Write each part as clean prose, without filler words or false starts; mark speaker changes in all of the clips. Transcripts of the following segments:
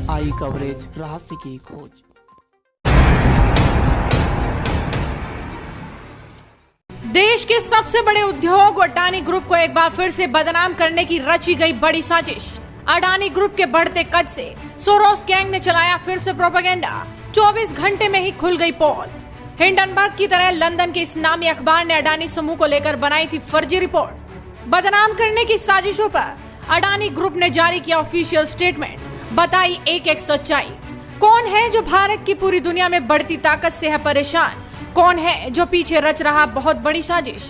Speaker 1: आई coverage, रहस्य की खोज।
Speaker 2: देश के सबसे बड़े उद्योग अडानी ग्रुप को एक बार फिर से बदनाम करने की रची गई बड़ी साजिश। अडानी ग्रुप के बढ़ते कद से सोरोस गैंग ने चलाया फिर से प्रोपेगेंडा। 24 घंटे में ही खुल गई पोल। हिंडनबर्ग की तरह लंदन के इस नामी अखबार ने अडानी समूह को लेकर बनाई थी फर्जी रिपोर्ट। बदनाम करने की साजिशों पर अडानी ग्रुप ने जारी किया ऑफिशियल स्टेटमेंट, बताई एक एक सच्चाई। कौन है जो भारत की पूरी दुनिया में बढ़ती ताकत से है परेशान? कौन है जो पीछे रच रहा बहुत बड़ी साजिश?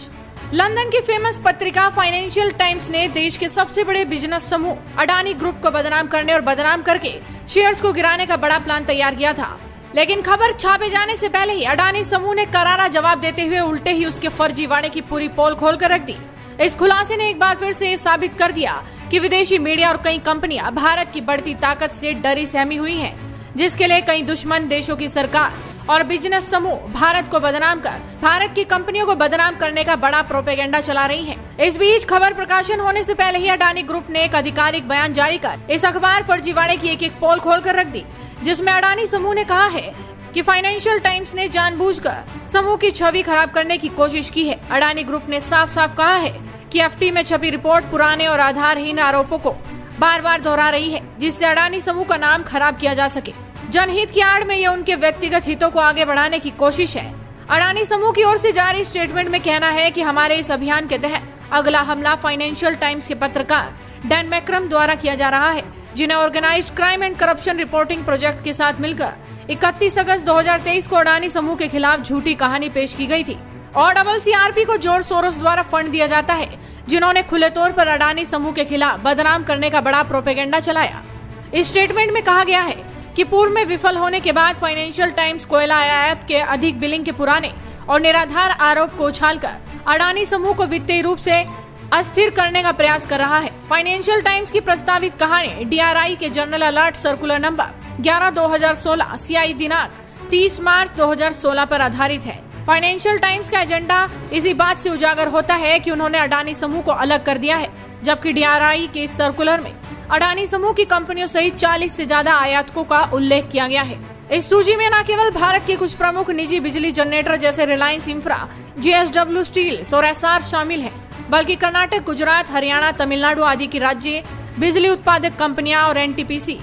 Speaker 2: लंदन की फेमस पत्रिका फाइनेंशियल टाइम्स ने देश के सबसे बड़े बिजनेस समूह अडानी ग्रुप को बदनाम करने और बदनाम करके शेयर्स को गिराने का बड़ा प्लान तैयार किया था। लेकिन खबर छापे जाने से पहले ही अडानी समूह ने करारा जवाब देते हुए उल्टे ही उसके फर्जीवाड़े की पूरी पोल खोल कर रख दी। इस खुलासे ने एक बार फिर से साबित कर दिया कि विदेशी मीडिया और कई कंपनियां भारत की बढ़ती ताकत से डरी सहमी हुई हैं, जिसके लिए कई दुश्मन देशों की सरकार और बिजनेस समूह भारत को बदनाम कर भारत की कंपनियों को बदनाम करने का बड़ा प्रोपेगेंडा चला रही हैं। इस बीच खबर प्रकाशन होने से पहले ही अडानी ग्रुप ने एक आधिकारिक बयान जारी कर इस अखबार फर्जीवाड़े की एक एक पोल खोल कर रख दी, जिसमें अडानी समूह ने कहा है कि फाइनेंशियल टाइम्स ने जानबूझकर समूह की छवि खराब करने की कोशिश की है। अडानी ग्रुप ने साफ साफ कहा है कि एफटी में छपी रिपोर्ट पुराने और आधारहीन आरोपों को बार बार दोहरा रही है, जिससे अडानी समूह का नाम खराब किया जा सके। जनहित की आड़ में यह उनके व्यक्तिगत हितों को आगे बढ़ाने की कोशिश है। अडानी समूह की ओर से जारी स्टेटमेंट में कहना है कि हमारे इस अभियान के तहत अगला हमला फाइनेंशियल टाइम्स के पत्रकार डैन मैक्रम द्वारा किया जा रहा है, जिन्हें organised crime and corruption reporting project के साथ मिलकर 31 अगस्त 2023 को अडानी समूह के खिलाफ झूठी कहानी पेश की गई थी। और CCRP को जॉर्ज सोरोस द्वारा फंड दिया जाता है, जिन्होंने खुले तौर पर अडानी समूह के खिलाफ बदनाम करने का बड़ा प्रोपेगेंडा चलाया। इस स्टेटमेंट में कहा गया है कि पूर्व में विफल होने के बाद फाइनेंशियल टाइम्स कोयला आयात के अधिक बिलिंग के पुराने और निराधार आरोप को उछालकर अडानी समूह को वित्तीय रूप से अस्थिर करने का प्रयास कर रहा है। फाइनेंशियल टाइम्स की प्रस्तावित कहानी DRI के journal alert circular number 11/2016 CI दिनांक 30 मार्च 2016 पर आधारित है। फाइनेंशियल टाइम्स का एजेंडा इसी बात से उजागर होता है कि उन्होंने अडानी समूह को अलग कर दिया है, जबकि DRI के इस सर्कुलर में अडानी समूह की कंपनियों सहित 40 से ज्यादा आयातकों का उल्लेख किया गया है। इस सूची में न केवल भारत के कुछ प्रमुख निजी बिजली जनरेटर जैसे रिलायंस इंफ्रा, JSW स्टील और SR शामिल हैं, बल्कि कर्नाटक, गुजरात, हरियाणा, तमिलनाडु आदि की राज्य बिजली उत्पादक कंपनियां और NTPC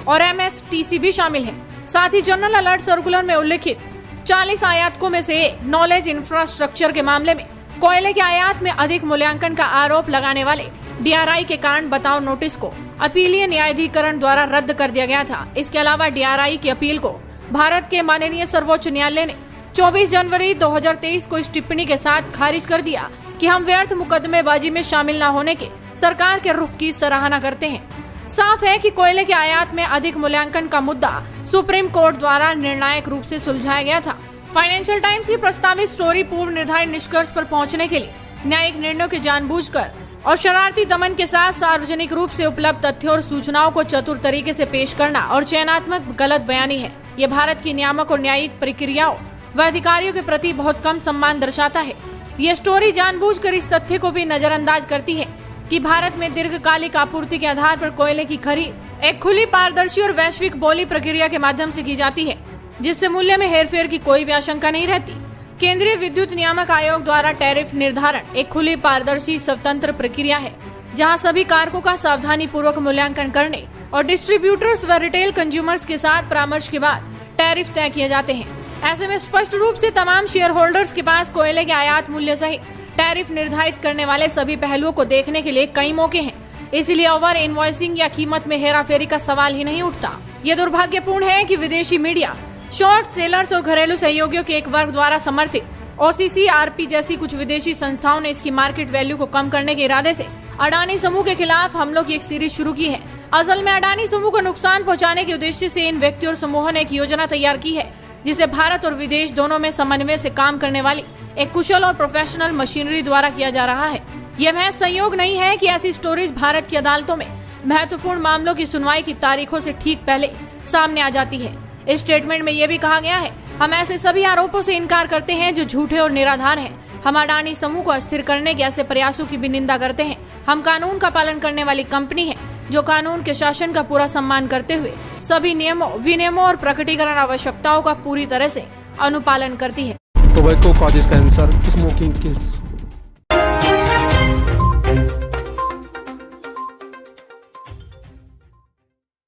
Speaker 2: और MSTC भी शामिल हैं। साथ ही जनरल अलर्ट सर्कुलर में उल्लेखित 40 आयातकों में से नॉलेज इंफ्रास्ट्रक्चर के मामले में कोयले के आयात में अधिक मूल्यांकन का आरोप लगाने वाले DRI के कारण बताओ नोटिस को अपीलीय न्यायाधिकरण द्वारा रद्द कर दिया गया था। इसके अलावा DRI की अपील को भारत के माननीय सर्वोच्च न्यायालय ने 24 जनवरी 2023 को इस टिप्पणी के साथ खारिज कर दिया कि हम व्यर्थ मुकदमेबाजी में शामिल न होने के सरकार के रुख की सराहना करते हैं। साफ है कि कोयले के आयात में अधिक मूल्यांकन का मुद्दा सुप्रीम कोर्ट द्वारा निर्णायक रूप से सुलझाया गया था। फाइनेंशियल टाइम्स की प्रस्तावित स्टोरी पूर्व निर्धारित निष्कर्ष पर पहुंचने के लिए न्यायिक निर्णयों के जानबूझकर और शरारती दमन के साथ सार्वजनिक रूप से उपलब्ध तथ्यों और सूचनाओं को चतुर तरीके से पेश करना और चयनात्मक गलत बयानी है। ये भारत की नियामक और न्यायिक प्रक्रियाओं व अधिकारियों के प्रति बहुत कम सम्मान दर्शाता है। ये स्टोरी जानबूझकर इस तथ्य को भी नजरअंदाज करती है कि भारत में दीर्घकालिक आपूर्ति के आधार पर कोयले की खरीद एक खुली, पारदर्शी और वैश्विक बोली प्रक्रिया के माध्यम से की जाती है, जिससे मूल्य में हेरफेर की कोई भी आशंका नहीं रहती। केंद्रीय विद्युत नियामक आयोग द्वारा टैरिफ निर्धारण एक खुली, पारदर्शी, स्वतंत्र प्रक्रिया है, जहां सभी कारकों का सावधानी पूर्वक मूल्यांकन करने और डिस्ट्रीब्यूटर्स व रिटेल कंज्यूमर्स के साथ परामर्श के बाद टैरिफ तय किए जाते हैं। ऐसे में स्पष्ट रूप से तमाम शेयर होल्डर्स के पास कोयले के आयात मूल्य सहित टैरिफ निर्धारित करने वाले सभी पहलुओं को देखने के लिए कई मौके हैं। इसलिए ओवर इनवॉइसिंग या कीमत में हेराफेरी का सवाल ही नहीं उठता। ये दुर्भाग्यपूर्ण है कि विदेशी मीडिया, शॉर्ट सेलर्स और घरेलू सहयोगियों के एक वर्ग द्वारा समर्थित OCCRP जैसी कुछ विदेशी संस्थाओं ने इसकी मार्केट वैल्यू को कम करने के इरादे से अडानी समूह के खिलाफ हमलों की एक सीरीज शुरू की है। असल में अडानी समूह को नुकसान पहुंचाने के उद्देश्य से इन व्यक्तियों और समूहों ने एक योजना तैयार की है, जिसे भारत और विदेश दोनों में समन्वय से काम करने वाली एक कुशल और प्रोफेशनल मशीनरी द्वारा किया जा रहा है। यह महज संयोग नहीं है कि ऐसी स्टोरीज भारत की अदालतों में महत्वपूर्ण मामलों की सुनवाई की तारीखों से ठीक पहले सामने आ जाती है। इस स्टेटमेंट में यह भी कहा गया है, हम ऐसे सभी आरोपों से इनकार करते हैं जो झूठे और निराधार हैं। हम अडानी समूह को अस्थिर करने के ऐसे प्रयासों की भी निंदा करते हैं। हम कानून का पालन करने वाली कंपनी है, जो कानून के शासन का पूरा सम्मान करते हुए सभी नियमों, विनियमों और प्रकटीकरण आवश्यकताओं का पूरी तरह से अनुपालन करती है।
Speaker 1: Tobacco causes cancer, smoking kills.